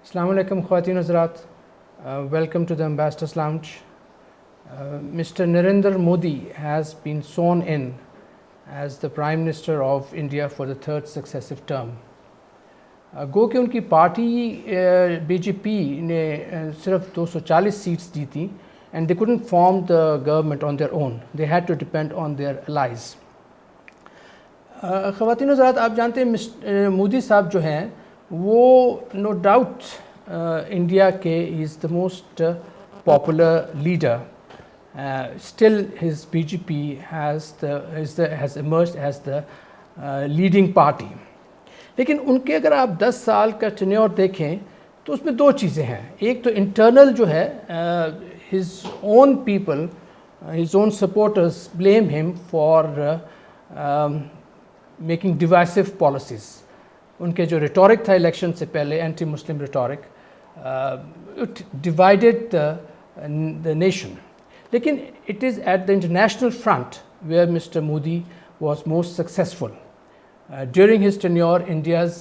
Assalamu alaikum Khwateen Hazrat. Welcome to the Ambassador's Lounge. Mr. Narendra Modi has been sworn in as the Prime Minister of India for the third successive term. گو کہ ان کی party be J پی نے صرف 240 seats دی تھیں and they couldn't form the government on their own. They had to depend on their allies. خواتین حضرات، آپ جانتے ہیں مودی صاحب جو ہیں وہ نو ڈاؤٹ انڈیا کے is the most popular leader. Still his B J P has emerged as the leading party. لیکن ان کے اگر آپ 10 سال کا ٹینیور دیکھیں تو اس میں دو چیزیں ہیں. ایک تو انٹرنل جو ہے his own people, his own supporters blame him for making divisive policies. ان کے جو ریٹورک تھا الیکشن سے پہلے، anti Muslim rhetoric, it divided the nation. لیکن it is at the international front where mister Modi was most successful. During his tenure, India's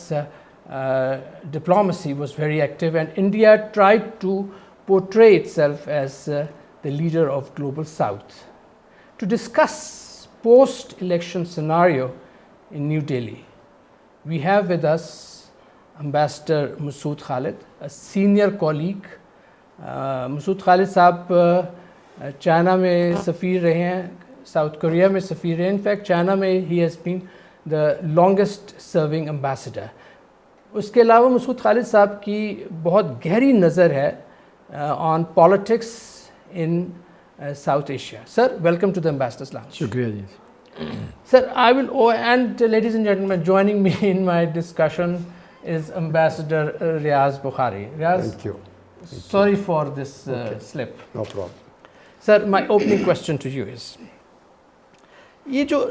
diplomacy was very active, and India tried to portray itself as the leader of Global South. To discuss post-election scenario in New Delhi, we have with us Ambassador Masood Khalid, a senior colleague. Masood Khalid صاحب China میں سفیر رہے ہیں، south Korea میں سفیر رہے ہیں. In fact, China میں he has been the longest serving ambassador. اس کے علاوہ مسعود خالد صاحب کی بہت گہری نظر ہے on politics in South Asia. Sir, welcome to the Ambassador's Lounge. شکریہ جی. Sir, I will, and ladies and gentlemen, joining me in my discussion is Ambassador Riaz Bukhari. Riaz, Thank you. sorry for this slip. No problem. Sir, my opening question to you is, یہ جو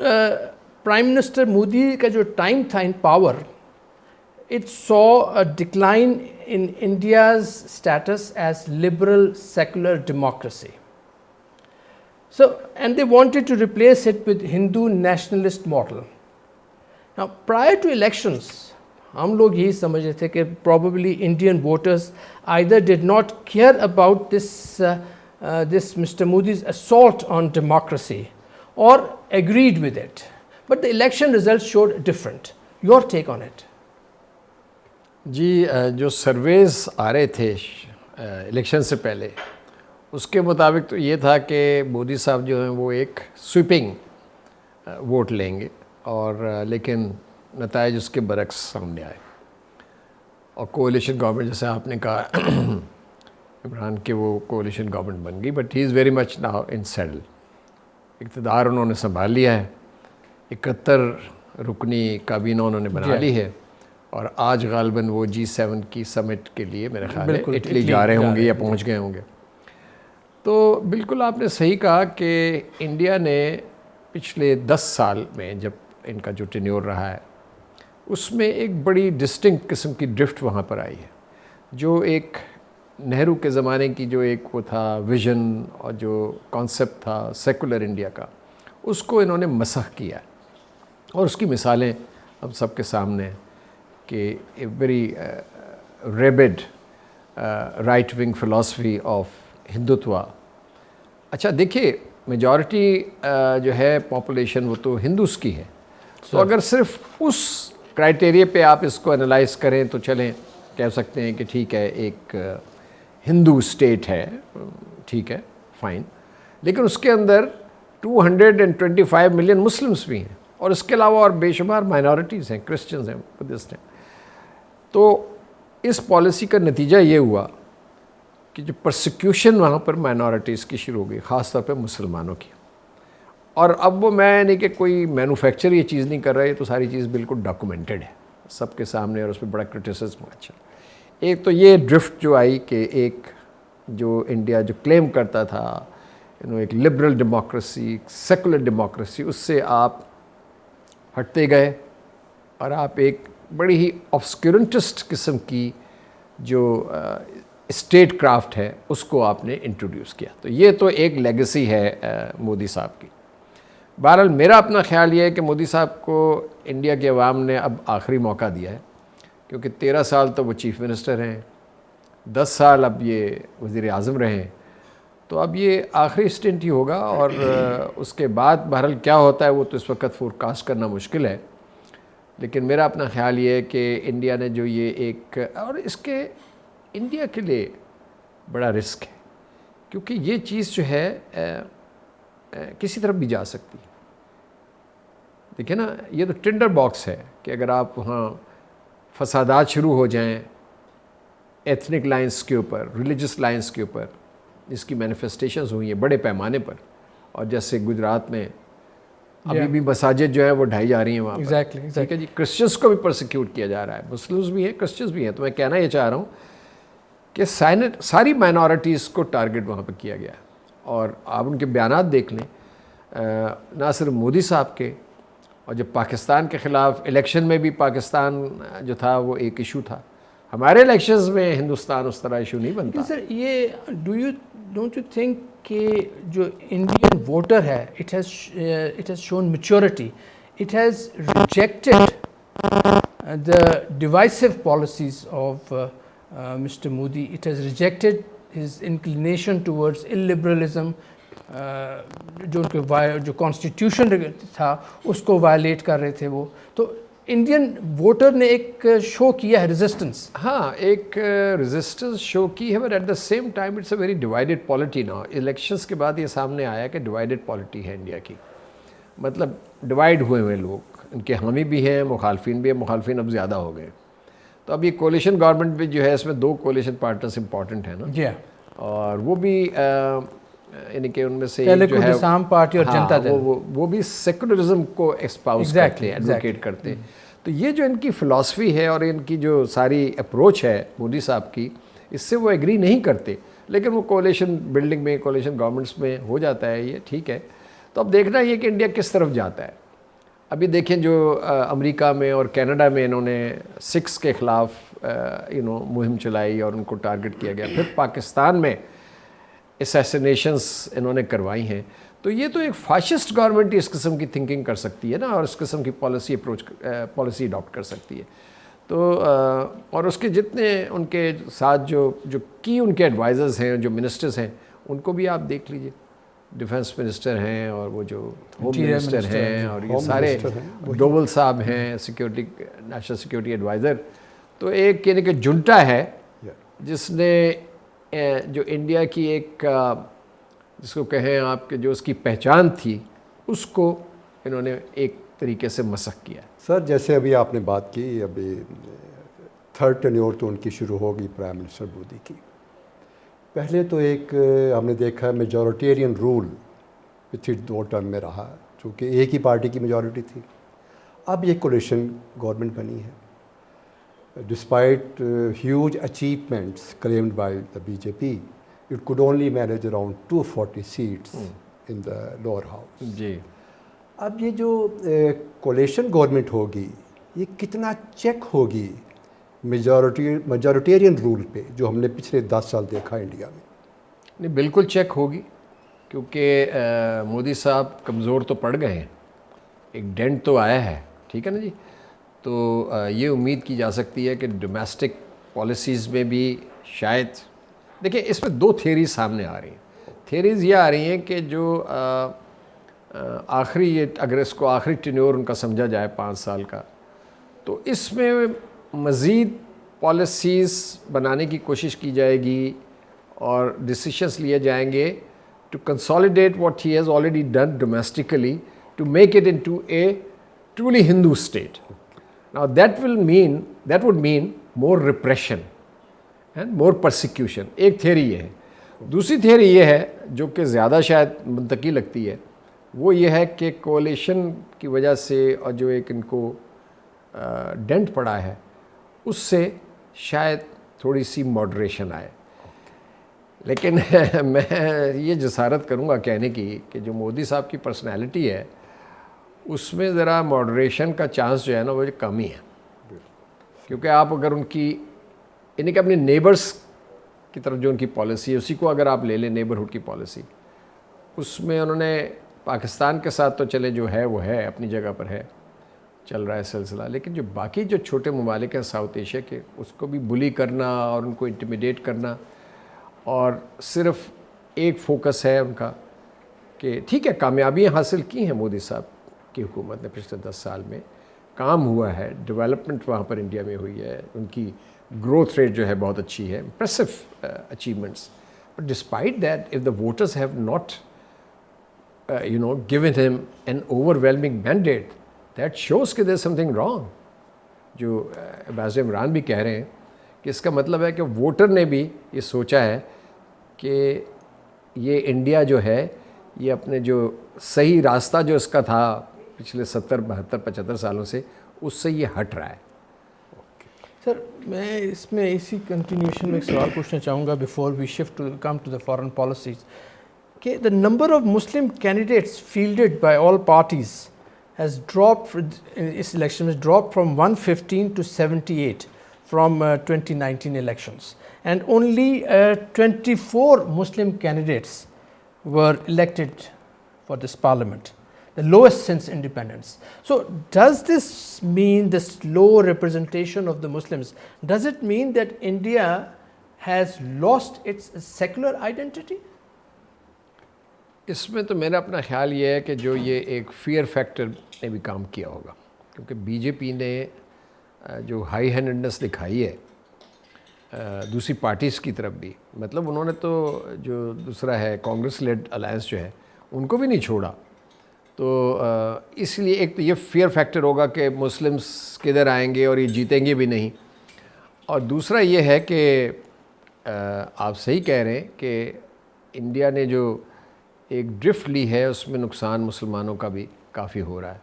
prime minister Modi کا جو time تھا in power, it saw a decline in India's status as liberal secular democracy. So and they wanted to replace it with Hindu nationalist model. Now prior to elections ہم لوگ یہی سمجھ رہے تھے کہ probably Indian voters either did not care about this mister Modi's assault on democracy or agreed with it. But the election results showed different. Your take on it? جی جو services آ رہے تھے الیکشن سے پہلے، اس کے مطابق تو یہ تھا کہ مودی صاحب جو ہیں وہ ایک سویپنگ ووٹ لیں گے، اور لیکن نتائج اس کے برعکس سامنے آئے. اور کولیشن گورنمنٹ، جیسے آپ نے کہا عمران کہ وہ کولیشن گورنمنٹ بن گئی، but he is very much now in settle. اقتدار انہوں نے سنبھال لیا ہے، 71 رکنی کابینہ انہوں نے بنا لی ہے، اور آج غالباً وہ G7 کی سمٹ کے لیے میرے خیال ہے اٹلی جا رہے ہوں گے یا پہنچ گئے ہوں گے. تو بالکل آپ نے صحیح کہا کہ انڈیا نے پچھلے 10 سال میں جب ان کا جو ٹینیور رہا ہے، اس میں ایک بڑی ڈسٹنکٹ قسم کی ڈرفٹ وہاں پر آئی ہے. جو ایک نہرو کے زمانے کی جو ایک وہ تھا ویژن اور جو کانسیپٹ تھا سیکولر انڈیا کا، اس کو انہوں نے مسخ کیا. اور اس کی مثالیں ہم سب کے سامنے ہیں کہ a very rabid right wing philosophy of Hindutva. اچھا دیکھیے، میجورٹی جو ہے پاپولیشن وہ تو ہندوز کی ہے. تو اگر صرف اس کرائٹیریا پہ آپ اس کو انالائز کریں تو چلیں کہہ سکتے ہیں کہ ٹھیک ہے، ایک ہندو اسٹیٹ ہے، ٹھیک ہے، فائن. لیکن اس کے اندر 225 ملین مسلمس بھی ہیں، اور اس کے علاوہ اور بے شمار مائنورٹیز ہیں، کرسچنز ہیں، بدھسٹ ہیں. تو اس پالیسی کا نتیجہ یہ ہوا کہ جو پرسیکیوشن وہاں پر مائنورٹیز کی شروع ہو گئی، خاص طور پہ مسلمانوں کی. اور اب وہ میں نہیں کہ کوئی مینوفیکچر یہ چیز نہیں کر رہا ہے، تو ساری چیز بالکل ڈاکومنٹڈ ہے سب کے سامنے، اور اس پہ بڑا کرٹیسزم. اچھا، ایک تو یہ ڈرفٹ جو آئی کہ ایک جو انڈیا جو کلیم کرتا تھا ایک لبرل ڈیموکریسی، سیکولر ڈیموکریسی، اس سے آپ ہٹتے گئے، اور آپ ایک بڑی ہی آبسکیورنٹسٹ قسم کی جو اسٹیٹ کرافٹ ہے اس کو آپ نے انٹروڈیوس کیا. تو یہ تو ایک لیگیسی ہے مودی صاحب کی. بہرحال میرا اپنا خیال یہ ہے کہ مودی صاحب کو انڈیا کے عوام نے اب آخری موقع دیا ہے، کیونکہ 13 سال تو وہ چیف منسٹر ہیں، 10 سال اب یہ وزیر اعظم رہے ہیں، تو اب یہ آخری اسٹنٹ ہی ہوگا، اور اس کے بعد بہرحال کیا ہوتا ہے وہ تو اس وقت فور کاسٹ کرنا مشکل ہے. لیکن میرا اپنا خیال یہ ہے کہ انڈیا نے جو یہ ایک، اور اس کے انڈیا کے لیے بڑا رسک ہے، کیونکہ یہ چیز جو ہے کسی طرف بھی جا سکتی ہے. دیکھیں نا، یہ تو ٹنڈر باکس ہے کہ اگر آپ وہاں فسادات شروع ہو جائیں ایتھنک لائنس کے اوپر، ریلیجس لائنس کے اوپر، اس کی مینیفیسٹیشنز ہوئی ہیں بڑے پیمانے پر، اور جیسے گجرات میں ابھی بھی مساجد جو ہیں وہ ڈھائی جا رہی ہیں وہاں پر. ٹھیک ہے جی، کرسچنس کو بھی پرسیکیوٹ کیا جا رہا ہے، مسلمز بھی ہیں، کرسچنس بھی ہیں. تو میں کہنا یہ چاہ رہا ہوں کہ ساری مائنورٹیز کو ٹارگٹ وہاں پہ کیا گیا ہے. اور آپ ان کے بیانات دیکھ لیں، نہ صرف مودی صاحب کے، اور جب پاکستان کے خلاف الیکشن میں بھی پاکستان جو تھا وہ ایک ایشو تھا. ہمارے الیکشنز میں ہندوستان اس طرح ایشو نہیں بنتا. سر یہ ڈونٹ یو تھنک کہ جو انڈین ووٹر ہے it has shown maturity, it has rejected the divisive policies of Mr. Modi. It has rejected his inclination towards illiberalism, جو کانسٹیٹیوشن تھا اس کو وائلیٹ کر رہے تھے وہ. تو انڈین ووٹر نے ایک شو کیا ہے ریزسٹنس. ہاں، ایک ریزسٹنس شو کی ہے، but at the same time it's a very divided polity نا. الیکشنس کے بعد یہ سامنے آیا کہ ڈیوائڈیڈ پالیٹی ہے انڈیا کی، مطلب ڈیوائڈ ہوئے لوگ، ان کے حامی بھی ہیں، مخالفین بھی ہیں. مخالفین اب زیادہ ہو گئے. تو اب یہ کولیشن گورنمنٹ بھی جو ہے اس میں 2 کولیشن پارٹنرز امپورٹنٹ ہیں نا. جی، اور وہ بھی یعنی کہ ان میں سے جو ہے آسام پارٹی اور جنتا دل، وہ بھی سیکولرزم کو ایکسپاؤز کرتے ہیں، ایڈوکیٹ کرتے ہیں. تو یہ جو ان کی فلاسفی ہے اور ان کی جو ساری اپروچ ہے مودی صاحب کی، اس سے وہ ایگری نہیں کرتے. لیکن وہ کولیشن بلڈنگ میں، کولیشن گورنمنٹس میں ہو جاتا ہے، یہ ٹھیک ہے. تو اب دیکھنا یہ کہ انڈیا کس طرف جاتا ہے. ابھی دیکھیں جو امریکہ میں اور کینیڈا میں انہوں نے سکھس کے خلاف مہم چلائی اور ان کو ٹارگٹ کیا گیا. پھر پاکستان میں اسیسینیشنز انہوں نے کروائی ہیں. تو یہ تو ایک فاشسٹ گورنمنٹ ہی اس قسم کی تھنکنگ کر سکتی ہے نا، اور اس قسم کی پالیسی اڈاپٹ کر سکتی ہے. تو اور اس کے جتنے ان کے ساتھ جو کی ان کے ایڈوائزرز ہیں، جو منسٹرز ہیں، ان کو بھی آپ دیکھ لیجئے. ڈیفنس منسٹر ہیں، اور وہ جو ہوم منسٹر ہیں، اور یہ سارے ڈوبل صاحب ہیں سیکیورٹی، نیشنل سیکیورٹی ایڈوائزر. تو ایک یعنی کہ جنٹا ہے جس نے جو انڈیا کی ایک جس کو کہیں آپ کہ جو اس کی پہچان تھی، اس کو انہوں نے ایک طریقے سے مسخ کیا. سر جیسے ابھی آپ نے بات کی، ابھی 3rd ٹینیور تو ان کی شروع ہوگی پرائم منسٹر مودی کی. پہلے تو ایک ہم نے دیکھا ہے میجورٹیرین رول پچھلے 2 ٹرم میں رہا، چونکہ ایک ہی پارٹی کی میجورٹی تھی. اب یہ کولیشن گورنمنٹ بنی ہے. Despite huge achievements claimed by the be J P, it could only manage around 240 seats in the lower house. جی. اب یہ جو کولیشن گورنمنٹ ہوگی یہ کتنا چیک ہوگی میجورٹیرین رول پہ جو ہم نے پچھلے 10 سال دیکھا انڈیا میں؟ نہیں، بالکل چیک ہوگی، کیونکہ مودی صاحب کمزور تو پڑ گئے ہیں، ایک ڈینٹ تو آیا ہے. ٹھیک ہے نا جی. تو یہ امید کی جا سکتی ہے کہ ڈومیسٹک پالیسیز میں بھی شاید، دیکھیں اس میں 2 تھیریز سامنے آ رہی ہیں. تھیریز یہ آ رہی ہیں کہ جو آخری، یہ اگر اس کو آخری ٹینیور ان کا سمجھا جائے 5 سال کا، تو اس میں مزید پالیسیز بنانے کی کوشش کی جائے گی اور ڈیسیشنز لیے جائیں گے to consolidate what he has already done domestically to make it into a truly Hindu state. Now that would mean more repression and more persecution. ایک تھیری یہ ہے. دوسری تھیری یہ ہے جو کہ زیادہ شاید منطقی لگتی ہے، وہ یہ ہے کہ کولیشن کی وجہ سے اور جو ایک ان کو ڈینٹ پڑا ہے اس سے شاید تھوڑی سی ماڈریشن آئے. لیکن میں یہ جسارت کروں گا کہنے کی کہ جو مودی صاحب کی پرسنالٹی ہے اس میں ذرا ماڈریشن کا چانس جو ہے نا وہ کم ہی ہے. کیونکہ آپ اگر ان کی یعنی کہ اپنے نیبرز کی طرف جو ان کی پالیسی ہے اسی کو اگر آپ لے لیں، نیبرہڈ کی پالیسی، اس میں انہوں نے پاکستان کے ساتھ تو چلے جو ہے وہ ہے اپنی جگہ پر ہے، چل رہا ہے سلسلہ. لیکن جو باقی جو چھوٹے ممالک ہیں ساؤتھ ایشیا کے, اس کو بھی بلی کرنا اور ان کو انٹیمیڈیٹ کرنا, اور صرف ایک فوکس ہے ان کا کہ ٹھیک ہے کامیابیاں حاصل کی ہیں مودی صاحب کی حکومت نے پچھلے 10 سال میں, کام ہوا ہے, ڈیولپمنٹ وہاں پر انڈیا میں ہوئی ہے, ان کی گروتھ ریٹ جو ہے بہت اچھی ہے, impressive achievements. But despite that if the voters have not given him an overwhelming mandate, that shows کہ there is something wrong. جو امبیسڈر عمران بھی کہہ رہے ہیں کہ اس کا مطلب ہے کہ ووٹر نے بھی یہ سوچا ہے کہ یہ انڈیا جو ہے یہ اپنے جو صحیح راستہ جو اس کا تھا پچھلے 70 72 75 سالوں سے, اس سے یہ ہٹ رہا ہے. سر میں اس میں اسی کنٹینیوشن میں ایک سوال پوچھنا چاہوں گا before we shift to come to the foreign policies, کہ the number of Muslim candidates fielded by all parties has dropped in this election, has dropped from 115 to 78 from 2019 elections, and only 24 Muslim candidates were elected for this parliament, the lowest since independence. So does this mean this low representation of the Muslims, does it mean that India has lost its secular identity? اس میں تو میرا اپنا خیال یہ ہے کہ جو یہ ایک فیئر فیکٹر نے بھی کام کیا ہوگا, کیونکہ بی جے پی نے جو ہائی ہینڈنس دکھائی ہے دوسری پارٹیز کی طرف بھی, مطلب انہوں نے تو جو دوسرا ہے کانگریس لیڈ الائنس جو ہے ان کو بھی نہیں چھوڑا. تو اس لیے ایک تو یہ فیئر فیکٹر ہوگا کہ مسلمس کدھر آئیں گے اور یہ جیتیں گے بھی نہیں, اور دوسرا یہ ہے کہ آپ صحیح کہہ رہے ہیں کہ انڈیا نے جو ایک ڈرفٹ لی ہے اس میں نقصان مسلمانوں کا بھی کافی ہو رہا ہے.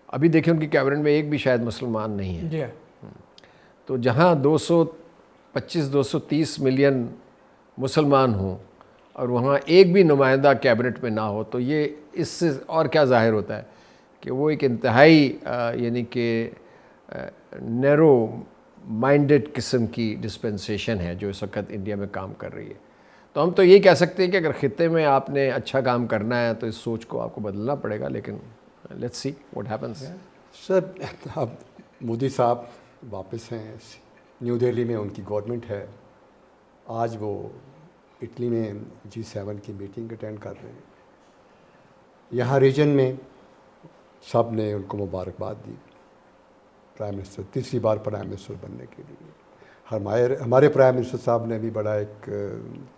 ابھی دیکھیں ان کی کیبنٹ میں ایک بھی شاید مسلمان نہیں ہے. جی تو جہاں 225 230 ملین مسلمان ہوں اور وہاں ایک بھی نمائندہ کیبنٹ میں نہ ہو, تو یہ اس سے اور کیا ظاہر ہوتا ہے کہ وہ ایک انتہائی یعنی کہ نیرو مائنڈڈ قسم کی ڈسپنسیشن ہے جو اس وقت انڈیا میں کام کر رہی ہے. تو ہم تو یہی کہہ سکتے ہیں کہ اگر خطے میں آپ نے اچھا کام کرنا ہے تو اس سوچ کو آپ کو بدلنا پڑے گا, لیکن لیٹس سی واٹ ہیپنس. سر اب مودی صاحب واپس ہیں, نیو دہلی میں ان کی گورنمنٹ ہے, آج وہ اٹلی میں G7 کی میٹنگ اٹینڈ کر رہے ہیں. یہاں ریجن میں سب نے ان کو مبارکباد دی, پرائم منسٹر تیسری بار پرائم منسٹر بننے کے لیے. ہمارے پرائم منسٹر صاحب نے بھی بڑا ایک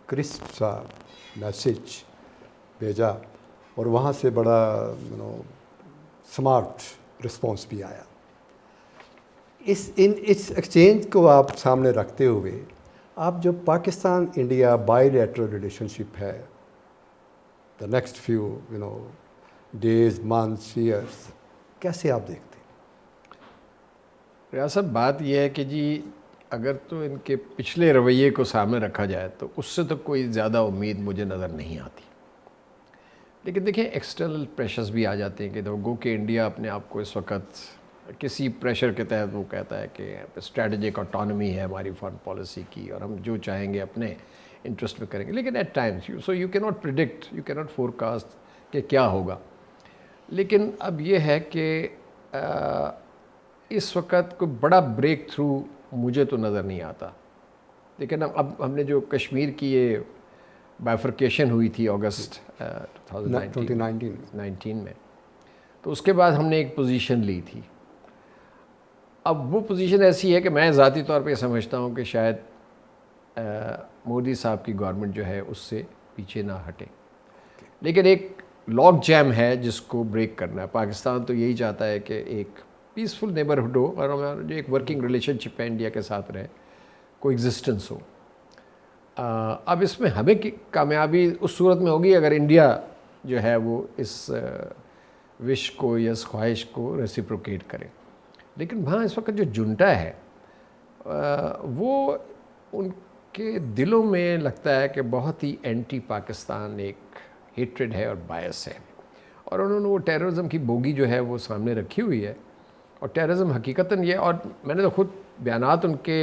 کرسپ سا میسیج بھیجا, اور وہاں سے بڑا سمارٹ رسپانس بھی آیا. اس ایکسچینج کو آپ سامنے رکھتے ہوئے آپ جو Pakistan India bilateral relationship ہے, the next few days months years, کیسے آپ دیکھتے ہیں؟ ریاست بات یہ ہے کہ جی اگر تو ان کے پچھلے رویے کو سامنے رکھا جائے تو اس سے تو کوئی زیادہ امید مجھے نظر نہیں آتی. لیکن دیکھیں ایکسٹرنل پریشرز بھی آ جاتے ہیں کہ گو کہ انڈیا اپنے آپ کو اس وقت کسی پریشر کے تحت وہ کہتا ہے کہ اسٹریٹجک آٹونمی ہے ہماری فارن پالیسی کی اور ہم جو چاہیں گے اپنے انٹرسٹ میں کریں گے. لیکن ایٹ ٹائمس سو یو کی ناٹ پریڈکٹ, یو کی ناٹ فور کاسٹ کہ کیا ہوگا. لیکن اب یہ ہے کہ اس وقت کوئی بڑا بریک تھرو مجھے تو نظر نہیں آتا. لیکن اب ہم نے جو کشمیر کی یہ بائفرکیشن ہوئی تھی اگست 2019 میں, تو اس کے بعد ہم نے ایک پوزیشن لی تھی. اب وہ پوزیشن ایسی ہے کہ میں ذاتی طور پہ یہ سمجھتا ہوں کہ شاید مودی صاحب کی گورنمنٹ جو ہے اس سے پیچھے نہ ہٹے. لیکن ایک لاک جیم ہے جس کو بریک کرنا ہے. پاکستان تو یہی چاہتا ہے کہ ایک پیسفل نیبرہڈ ہو اور ہمارا جو ایک ورکنگ ریلیشن شپ ہے انڈیا کے ساتھ رہے, کو ایگزسٹنس ہو. اب اس میں ہمیں کامیابی اس صورت میں ہوگی اگر انڈیا جو ہے وہ اس وش کو یا اس خواہش کو ریسیپروکیٹ کرے. لیکن وہاں اس وقت جو جنٹا ہے وہ ان کے دلوں میں لگتا ہے کہ بہت ہی اینٹی پاکستان ایک ہیٹریڈ ہے اور بائس ہے, اور انہوں نے وہ ٹیررزم کی بوگی جو ہے وہ سامنے رکھی ہوئی ہے. اور ٹیررزم حقیقتاً یہ, اور میں نے تو خود بیانات ان کے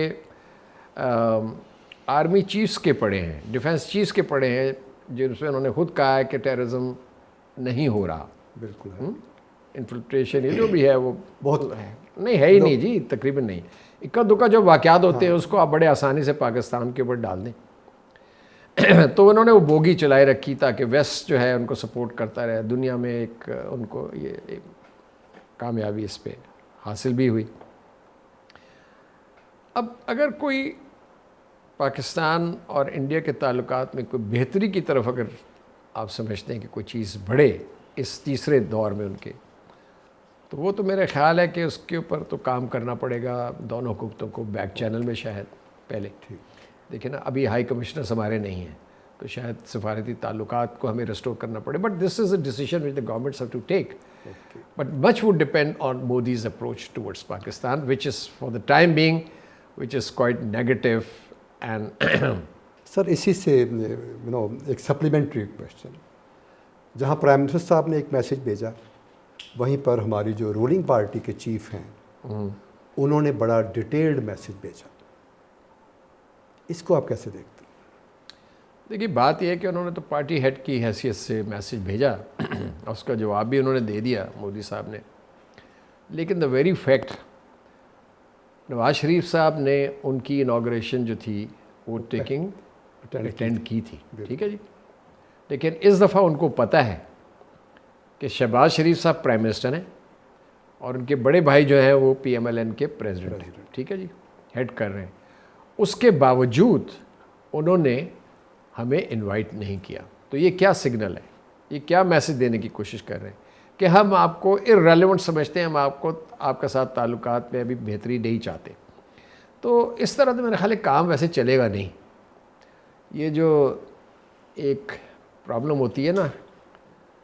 آرمی چیفز کے پڑھے ہیں, ڈیفنس چیفز کے پڑھے ہیں, جن سے انہوں نے خود کہا ہے کہ ٹیررزم نہیں ہو رہا. بالکل انفلٹریشن یہ جو بھی ہے وہ بہت نہیں ہے ہی نہیں جی، تقریباً نہیں. اکا دکا جو واقعات ہوتے ہیں اس کو آپ بڑے آسانی سے پاکستان کے اوپر ڈال دیں. تو انہوں نے وہ بوگی چلائے رکھی تاکہ ویسٹ جو ہے ان کو سپورٹ کرتا رہے. دنیا میں ایک ان کو یہ کامیابی اس پہ حاصل بھی ہوئی. اب اگر کوئی پاکستان اور انڈیا کے تعلقات میں کوئی بہتری کی طرف اگر آپ سمجھتے ہیں کہ کوئی چیز بڑھے اس تیسرے دور میں ان کے، تو وہ تو میرا خیال ہے کہ اس کے اوپر تو کام کرنا پڑے گا دونوں حکومتوں کو بیک چینل میں. شاید پہلے دیکھیں نا، ابھی ہائی کمشنرز ہمارے نہیں ہیں تو شاید سفارتی تعلقات کو ہمیں ریسٹور کرنا پڑے. But this is a decision which the governments have to take. But much would depend on Modi's approach towards Pakistan which is for the time being which is quite negative. And sir اسی سے ایک supplementary question, جہاں prime minister صاحب نے ایک message بھیجا، وہیں پر ہماری جو رولنگ پارٹی کے چیف ہیں انہوں نے بڑا ڈیٹیلڈ میسج بھیجا. اس کو آپ کیسے دیکھتے ہیں؟ دیکھیے بات یہ ہے کہ انہوں نے تو پارٹی ہیڈ کی حیثیت سے میسج بھیجا اور اس کا جواب بھی انہوں نے دے دیا مودی صاحب نے. لیکن the very fact Nawaz Sharif صاحب نے ان کی انوگریشن جو تھی وہ اٹینڈ کی تھی. ٹھیک ہے جی. لیکن اس دفعہ ان کو پتہ ہے کہ شہباز شریف صاحب پرائم منسٹر ہیں اور ان کے بڑے بھائی جو ہیں وہ PMLN کے پریزیڈنٹ ہیں. ٹھیک ہے جی، ہیڈ کر رہے ہیں. اس کے باوجود انہوں نے ہمیں انوائٹ نہیں کیا. تو یہ کیا سگنل ہے؟ یہ کیا میسج دینے کی کوشش کر رہے ہیں کہ ہم آپ کو ارریلیونٹ سمجھتے ہیں، ہم آپ کا ساتھ تعلقات میں ابھی بہتری نہیں چاہتے. تو اس طرح تو میرا خیال ہے کام ویسے چلے گا نہیں. یہ جو ایک پرابلم ہوتی ہے نا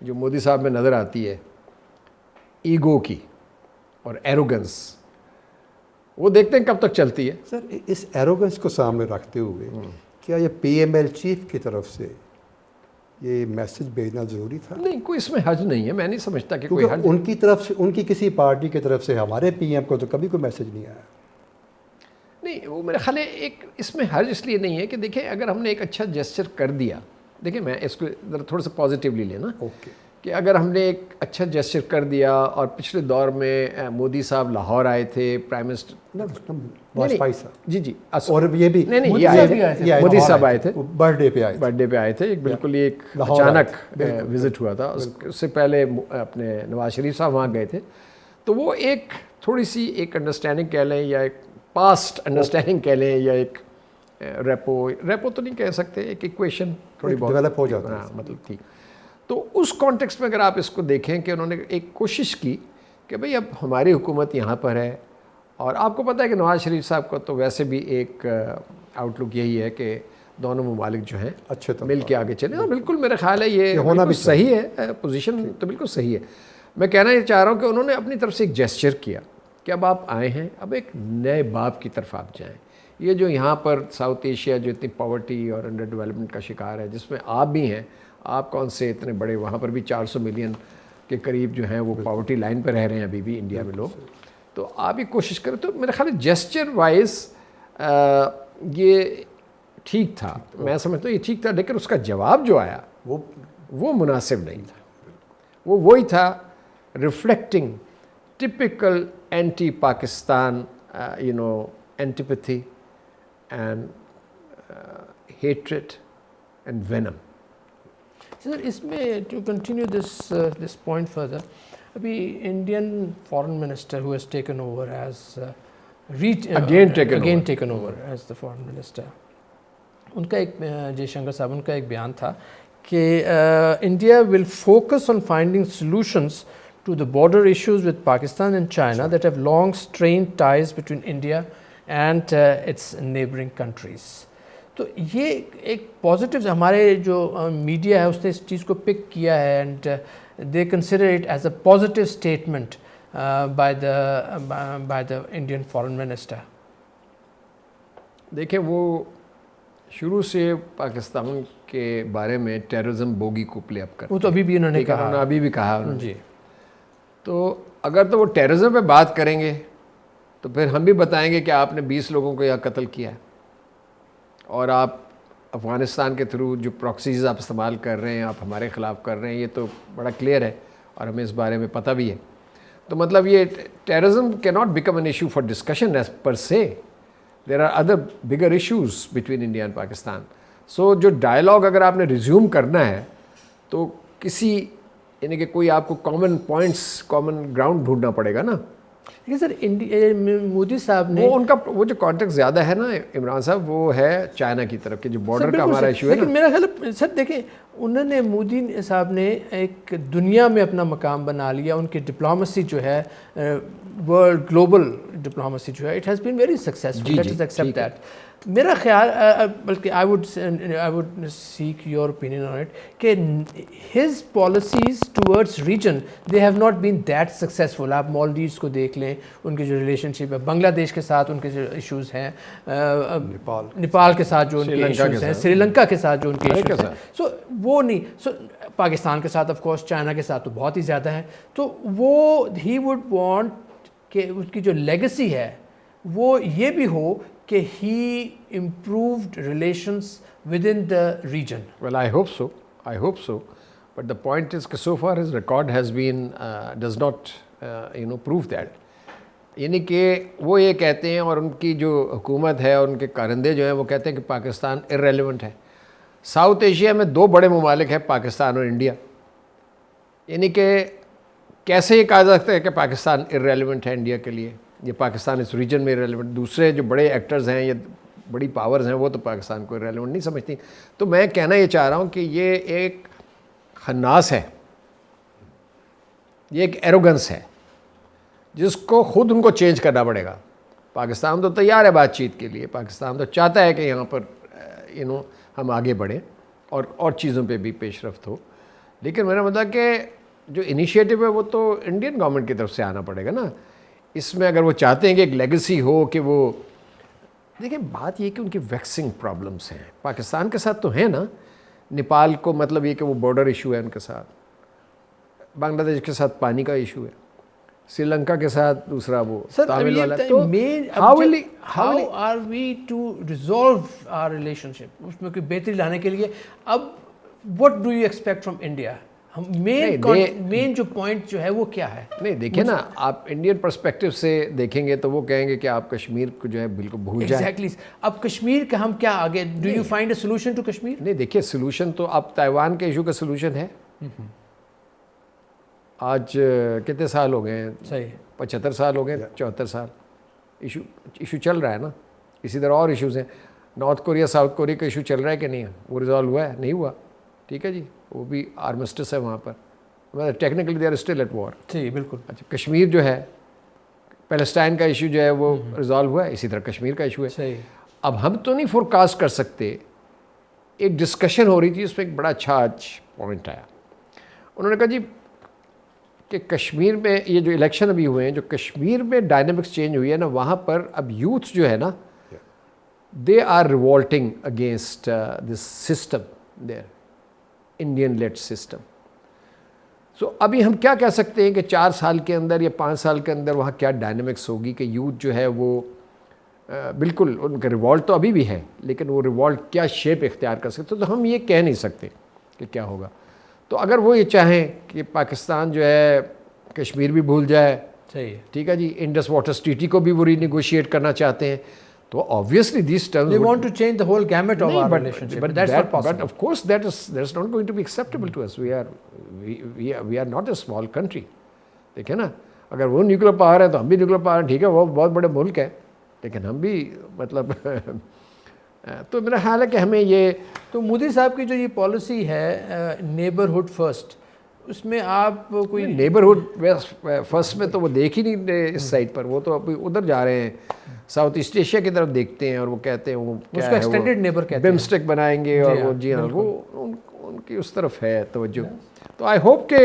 جو مودی صاحب میں نظر آتی ہے، ایگو کی اور ایروگنس، وہ دیکھتے ہیں کب تک چلتی ہے. سر اس ایروگنس کو سامنے رکھتے ہوئے کیا یہ PML چیف کی طرف سے یہ میسج بھیجنا ضروری تھا؟ نہیں، کوئی اس میں حرج نہیں ہے. میں نہیں سمجھتا کہ کوئی حرج. ان کی طرف سے، ان کی کسی پارٹی کی طرف سے ہمارے PM کو تو کبھی کوئی میسج نہیں آیا. نہیں، وہ میرا خیال ہے ایک اس میں حرج اس لیے نہیں ہے کہ دیکھیں اگر ہم نے ایک اچھا جیسچر کر دیا، دیکھیں میں اس کو تھوڑا سا پازیٹیولی لینا کہ اگر ہم نے ایک اچھا جیسچر کر دیا اور پچھلے دور میں مودی صاحب لاہور آئے تھے، پرائم منسٹر جی اور یہ بھی نہیں یہ آئے تھے، مودی صاحب آئے تھے، برتھ ڈے پہ آئے تھے. ایک بالکل ایک اچانک وزٹ ہوا تھا. اس سے پہلے اپنے نواز شریف صاحب وہاں گئے تھے. تو وہ ایک تھوڑی سی ایک انڈرسٹینڈنگ کہہ لیں یا ایک پاسٹ انڈرسٹینڈنگ کہہ لیں یا ایک ریپو تو نہیں کہہ سکتے، ایک ایکویشن تھوڑی بہت ڈیولپ ہو جاتا ہے. مطلب تھی. تو اس کانٹیکسٹ میں اگر آپ اس کو دیکھیں کہ انہوں نے ایک کوشش کی کہ بھئی اب ہماری حکومت یہاں پر ہے، اور آپ کو پتہ ہے کہ نواز شریف صاحب کا تو ویسے بھی ایک آؤٹ لک یہی ہے کہ دونوں ممالک جو ہیں اچھے مل کے آگے چلیں. اور بالکل میرا خیال ہے یہ ہونا بھی صحیح ہے، پوزیشن تو بالکل صحیح ہے. میں کہنا یہ چاہ رہا ہوں کہ انہوں نے اپنی طرف سے ایک جیسچر کیا کہ اب آپ آئے ہیں، اب ایک نئے باب کی طرف آپ جائیں. یہ جو یہاں پر ساؤتھ ایشیا جو اتنی پاورٹی اور انڈر ڈیولپمنٹ کا شکار ہے، جس میں آپ بھی ہیں، آپ کون سے اتنے بڑے، وہاں پر بھی 400 ملین کے قریب جو ہیں وہ پاورٹی لائن پہ رہ رہے ہیں ابھی بھی انڈیا میں لوگ. تو آپ یہ کوشش کریں. تو میرا خیال ہے جیسچر وائز یہ ٹھیک تھا، میں سمجھتا ہوں یہ ٹھیک تھا. لیکن اس کا جواب جو آیا وہ مناسب نہیں تھا. وہ وہی تھا reflecting typical anti Pakistan antipathy and hatred and venom. Sir اس میں to continue this point further, ابھی Indian foreign minister who has taken over as again taken over as the foreign minister، ان کا ایک جے شنکر صاحب ان کا ایک بیان تھا کہ India will focus on finding solutions to the border issues with Pakistan and China that have long strained ties between India and its neighboring countries. تو یہ ایک پازیٹیو، ہمارے جو میڈیا ہے اس نے اس چیز کو پک کیا ہے and they consider it as a positive statement by the Indian foreign minister. دیکھیں وہ شروع سے پاکستان کے بارے میں ٹیررزم بوگی کو پلے اپ کرتے، وہ تو ابھی بھی انہوں نے کہا، ابھی بھی کہا جی. تو اگر تو وہ ٹیررزم پہ بات کریں گے تو پھر ہم بھی بتائیں گے کہ آپ نے 20 لوگوں کو یہاں قتل کیا ہے، اور آپ افغانستان کے تھرو جو پراکسیز آپ استعمال کر رہے ہیں آپ ہمارے خلاف کر رہے ہیں. یہ تو بڑا کلیئر ہے اور ہمیں اس بارے میں پتہ بھی ہے. تو مطلب یہ ٹیررزم کی not become an issue for discussion as per se. There are other bigger issues between India and Pakistan. So جو ڈائلاگ اگر آپ نے ریزیوم کرنا ہے تو کسی یعنی کہ کوئی آپ کو کامن پوائنٹس کامن گراؤنڈ ڈھونڈنا پڑے گا نا. لیکن سر مودی صاحب نے وہ ان کا وہ جو کانٹیکٹ زیادہ ہے نا عمران صاحب وہ ہے چائنا کی طرف کہ جو بارڈر کا ہمارا ایشو ہے نا. لیکن میرا خیال سر دیکھیں انہوں نے مودی صاحب نے ایک دنیا میں اپنا مقام بنا لیا. ان کی ڈپلومسی جو ہے ورلڈ گلوبل ڈپلومسی جو ہے it has been very successful. Let us accept that. میرا خیال بلکہ I would seek your opinion on it کہ his policies towards region they have not been that successful. آپ مالدیوز کو دیکھ لیں, ان کی جو ریلیشن شپ ہے, بنگلہ دیش کے ساتھ ان کے جو ایشوز ہیں, نیپال کے ساتھ جو ان کے ایشوز ہیں, سری لنکا کے ساتھ جو ان کے ایشوز ہیں, سو وہ نہیں. سو پاکستان کے ساتھ آف کورس, چائنا کے ساتھ تو بہت ہی زیادہ ہیں. تو وہ ہی وڈ وانٹ کہ اس کی جو لیگسی ہے وہ یہ بھی ہو کہ he improved relations within the region. Well, I hope so. But the point is that so far his record has been does not prove that. یعنی کہ وہ یہ کہتے ہیں اور ان کی جو حکومت ہے اور ان کے کارندے جو ہیں وہ کہتے ہیں کہ پاکستان irrelevant ہے. ساؤتھ ایشیا میں 2 بڑے ممالک ہیں, پاکستان اور انڈیا. یعنی کہ کیسے یہ کہا جا سکتا ہے کہ پاکستان irrelevant ہے انڈیا کے لیے, یہ پاکستان اس ریجن میں ریلیونٹ. دوسرے جو بڑے ایکٹرز ہیں یا بڑی پاورز ہیں وہ تو پاکستان کو ریلیونٹ نہیں سمجھتی. تو میں کہنا یہ چاہ رہا ہوں کہ یہ ایک خناس ہے, یہ ایک ایروگنس ہے جس کو خود ان کو چینج کرنا پڑے گا. پاکستان تو تیار ہے بات چیت کے لیے, پاکستان تو چاہتا ہے کہ یہاں پر ہم آگے بڑھیں اور چیزوں پہ بھی پیش رفت ہو. لیکن میرا مطلب کہ جو انیشیٹو ہے وہ تو انڈین گورنمنٹ کی طرف سے آنا پڑے گا نا. اس میں اگر وہ چاہتے ہیں کہ ایک لیگسی ہو کہ وہ دیکھیں, بات یہ کہ ان کی ویکسنگ پرابلمس ہیں. پاکستان کے ساتھ تو ہیں نا, نیپال کو مطلب یہ کہ وہ بارڈر ایشو ہے ان کے ساتھ, بنگلہ دیش کے ساتھ پانی کا ایشو ہے, سری لنکا کے ساتھ دوسرا وہ تامل والا. تو how are we to resolve our relationship, اس میں کوئی بہتری لانے کے لیے اب what do you expect from India? مین جو پوائنٹ جو ہے وہ کیا ہے؟ نہیں دیکھیں نا, آپ انڈین پرسپیکٹو سے دیکھیں گے تو وہ کہیں گے کہ آپ کشمیر کو جو ہے بالکل بھول جائیں. ایگزیکٹلی. اب کشمیر کا ہم کیا آگے, do you find a solution to Kashmir? نہیں دیکھیے, سولوشن تو اب تائیوان کے ایشو کا سولوشن ہے. آج کتنے سال ہو گئے ہیں؟ صحیح 75 سال ہو گئے, 74 سال ایشو چل رہا ہے نا. اسی طرح اور ایشوز ہیں. نارتھ کوریا ساؤتھ کوریا کا ایشو چل رہا ہے کہ نہیں ہے, وہ ریزالو ہوا ہے نہیں ہوا, ٹھیک ہے جی, وہ بھی آرمسٹس ہے وہاں پر, technically they are still at war. جی بالکل. اچھا, کشمیر جو ہے پیلسٹائن کا ایشو جو ہے وہ ریزالو ہوا ہے, اسی طرح کشمیر کا ایشو ہے. صحیح. اب ہم تو نہیں فور کاسٹ کر سکتے. ایک ڈسکشن ہو رہی تھی, اس میں ایک بڑا اچھا پوائنٹ آیا. انہوں نے کہا جی کہ کشمیر میں یہ جو الیکشن ابھی ہوئے ہیں, جو کشمیر میں ڈائنامکس چینج ہوئی ہے نا, وہاں پر اب یوتھ جو ہے نا they are revolting against this system there, Indian led system. So ابھی ہم کیا کہہ سکتے ہیں کہ 4 سال کے اندر یا 5 سال کے اندر وہاں کیا ڈائنامکس ہوگی کہ یوتھ جو ہے وہ بالکل ان کا ریوالٹ تو ابھی بھی ہے, لیکن وہ ریوالٹ کیا شیپ اختیار کر سکتے, تو ہم یہ کہہ نہیں سکتے کہ کیا ہوگا. تو اگر وہ یہ چاہیں کہ پاکستان جو ہے کشمیر بھی بھول جائے, صحیح, ٹھیک ہے جی, انڈس واٹر ٹریٹی کو بھی وہ ری نیگوشیٹ کرنا چاہتے ہیں, تو obviously these terms they want to change the whole gamut of our relationship, but that's not possible. But of course that's not going to be acceptable to us. We are not a small country. دیکھیں نا, اگر وہ nuclear power ہے تو ہم بھی nuclear power ہیں, ٹھیک ہے, وہ بہت بڑے ملک ہے, لیکن ہم بھی مطلب تو میرا خیال ہے کہ ہمیں یہ تو مودی صاحب کی جو یہ پالیسی ہے نیبرہڈ فرسٹ, اس میں آپ کوئی نیبرہڈ فرسٹ میں تو وہ دیکھ ہی نہیں اس سائڈ پر, وہ تو ابھی ادھر جا رہے ہیں, ساؤتھ ایسٹ ایشیا کی طرف دیکھتے ہیں, اور وہ کہتے ہیں وہ اس کو ایکسٹینڈڈ نیبر کہتے ہیں, بمسٹیک بنائیں گے, اور وہ جی ہاں وہ ان کی اس طرف ہے توجہ. تو آئی ہوپ کہ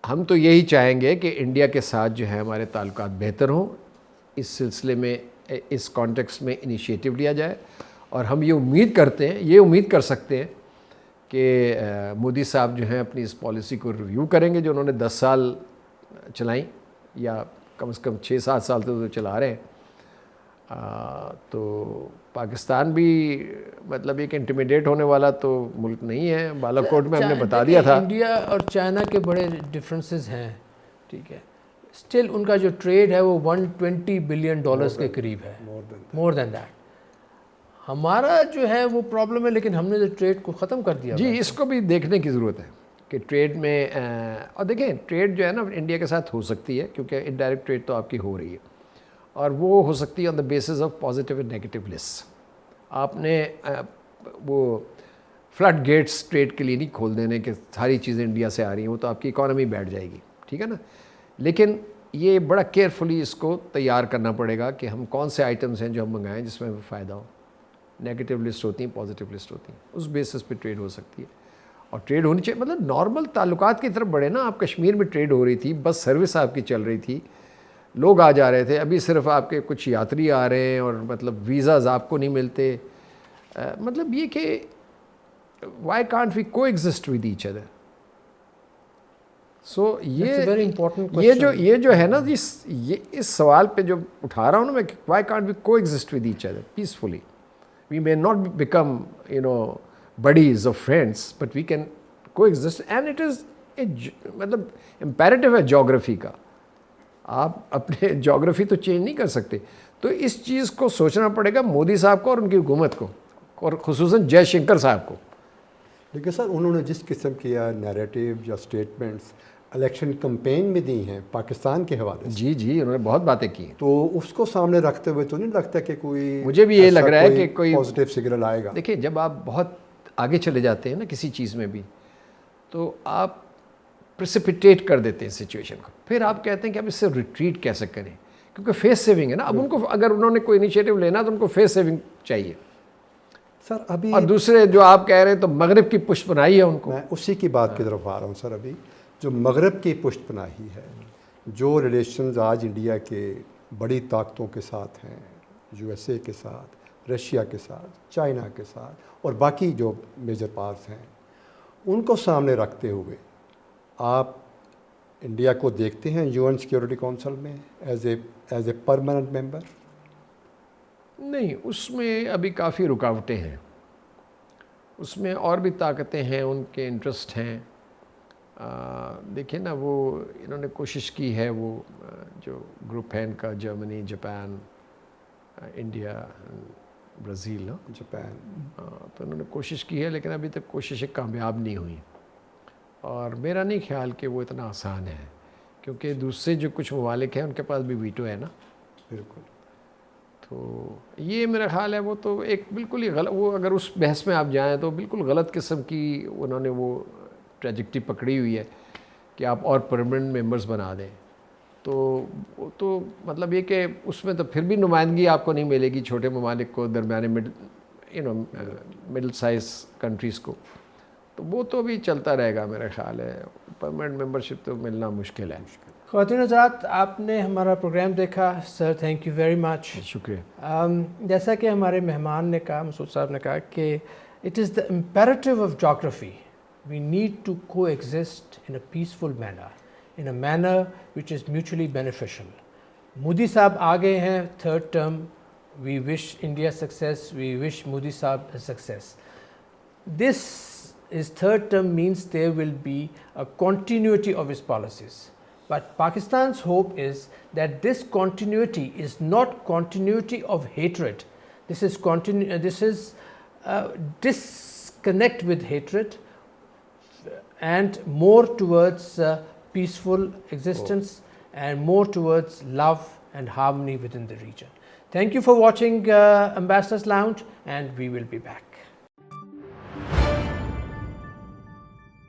ہم تو یہی چاہیں گے کہ انڈیا کے ساتھ جو ہے ہمارے تعلقات بہتر ہوں. اس سلسلے میں اس کانٹیکس میں انیشیٹو لیا جائے, اور ہم یہ امید کرتے ہیں, یہ امید کر سکتے ہیں کہ مودی صاحب جو ہیں اپنی اس پالیسی کو ریویو کریں گے جو انہوں نے 10 سال چلائیں, یا کم سے کم 6-7 سال تو چلا رہے ہیں. تو پاکستان بھی مطلب ایک انٹیمیڈیٹ ہونے والا تو ملک نہیں ہے. بالا کوٹ میں ہم نے بتا دیا تھا. انڈیا اور چائنا کے بڑے ڈفرینسز ہیں, ٹھیک ہے, اسٹل ان کا جو ٹریڈ ہے وہ $120 بلین کے قریب ہے, مور دین دیٹ. ہمارا جو ہے وہ پرابلم ہے, لیکن ہم نے جو ٹریڈ کو ختم کر دیا. جی اس کو بھی دیکھنے کی ضرورت ہے کہ ٹریڈ میں اور دیکھیں ٹریڈ جو ہے نا انڈیا کے ساتھ ہو سکتی ہے, کیونکہ انڈائریکٹ ٹریڈ تو آپ کی ہو رہی ہے, اور وہ ہو سکتی ہے on the basis of positive and negative list. آپ نے وہ فلڈ گیٹس ٹریڈ کے لیے نہیں کھول دینے کہ ساری چیزیں انڈیا سے آ رہی ہیں, وہ تو آپ کی اکانومی بیٹھ جائے گی, ٹھیک ہے نا. لیکن یہ بڑا کیئرفلی اس کو تیار کرنا پڑے گا کہ ہم کون سے آئٹمس ہیں جو ہم منگائیں جس میں ہمیں فائدہ ہو. نیگیٹو لسٹ ہوتی ہیں, پازیٹیو لسٹ ہوتی ہیں, اس بیسس پہ ٹریڈ ہو سکتی ہے. اور ٹریڈ ہونی چاہیے, مطلب نارمل تعلقات کی طرف بڑھے نا. آپ کشمیر میں ٹریڈ ہو رہی تھی, بس سروس آپ کی چل رہی تھی, لوگ آ جا رہے تھے. ابھی صرف آپ کے کچھ یاتری آ رہے ہیں اور مطلب ویزاز آپ کو نہیں ملتے. مطلب یہ کہ Y can't we coexist with each other. سو یہ جو ہے نا یہ اس سوال پہ جو اٹھا رہا ہوں نا میں, Y can't we coexist with each other peacefully. We may not become buddies or friends, but we can coexist, and it is مطلب امپیریٹو ہے جغرافی کا. آپ اپنے جغرافی تو چینج نہیں کر سکتے. تو اس چیز کو سوچنا پڑے گا مودی صاحب کو اور ان کی حکومت کو, اور خصوصاً جے شنکر صاحب کو. لیکن سر انہوں نے جس قسم کی نیریٹیو یا اسٹیٹمنٹس الیکشن کمپین میں دی ہیں پاکستان کے حوالے سے, جی انہوں نے بہت باتیں کی ہیں, تو اس کو سامنے رکھتے ہوئے تو نہیں لگتا کہ کوئی, مجھے بھی یہ لگ رہا ہے کہ کوئی پازیٹیو سگنل آئے گا. دیکھیں جب آپ بہت آگے چلے جاتے ہیں نا کسی چیز میں بھی, تو آپ پریسپیٹیٹ کر دیتے ہیں سچویشن کو. پھر آپ کہتے ہیں کہ اب اس سے ریٹریٹ کیسے کریں, کیونکہ فیس سیونگ ہے نا. اب ان کو اگر انہوں نے کوئی انیشیٹو لینا تو ان کو فیس سیونگ چاہیے. سر ابھی اور دوسرے جو آپ کہہ رہے ہیں تو مغرب کی پشت پناہی ہے ان کو. میں اسی کی بات کی طرف آ رہا ہوں سر. ابھی جو مغرب کی پشت پناہی ہے, جو ریلیشنز آج انڈیا کے بڑی طاقتوں کے ساتھ ہیں, یو ایس اے کے ساتھ, رشیا کے ساتھ, چائنا کے ساتھ, اور باقی جو میجر پاورز ہیں, ان کو سامنے رکھتے ہوئے آپ انڈیا کو دیکھتے ہیں UN سیکیورٹی کونسل میں ایز اے پرماننٹ ممبر؟ نہیں, اس میں ابھی کافی رکاوٹیں ہیں. اس میں اور بھی طاقتیں ہیں, ان کے انٹرسٹ ہیں. دیکھیں نا وہ انہوں نے کوشش کی ہے, وہ جو گروپ ہے ان کا, Germany, Japan, India, Brazil, Japan, تو انہوں نے کوشش کی ہے, لیکن ابھی تک کوششیں کامیاب نہیں ہوئی. اور میرا نہیں خیال کہ وہ اتنا آسان ہے, کیونکہ دوسرے جو کچھ ممالک ہیں ان کے پاس بھی ویٹو ہے نا. بالکل. تو یہ میرا خیال ہے وہ تو ایک بالکل ہی غلط, وہ اگر اس بحث میں آپ جائیں تو بالکل غلط قسم کی انہوں نے وہ ٹریجیکٹری پکڑی ہوئی ہے کہ آپ اور پرماننٹ ممبرز بنا دیں. تو مطلب یہ کہ اس میں تو پھر بھی نمائندگی آپ کو نہیں ملے گی چھوٹے ممالک کو, درمیانے مڈل سائز کنٹریز کو. تو وہ تو بھی چلتا رہے گا میرا خیال ہے. پرماننٹ ممبرشپ تو ملنا مشکل ہے. خواتین حضرات, آپ نے ہمارا پروگرام دیکھا. Sir thank you very much. شکریہ. جیسا کہ ہمارے مہمان نے کہا, مسعود صاحب نے کہا کہ it is the imperative of جغرافی. We need to coexist in a peaceful manner, in a manner which is mutually beneficial. Modi Saab aa gaye hain, third term. We wish India success. We wish Modi Saab success. This is third term means there will be a continuity of his policies. But Pakistan's hope is that this continuity is not continuity of hatred. This is disconnect with hatred, and more towards peaceful existence and more towards love and harmony within the region. Thank you for watching Ambassador's Lounge, and we will be back.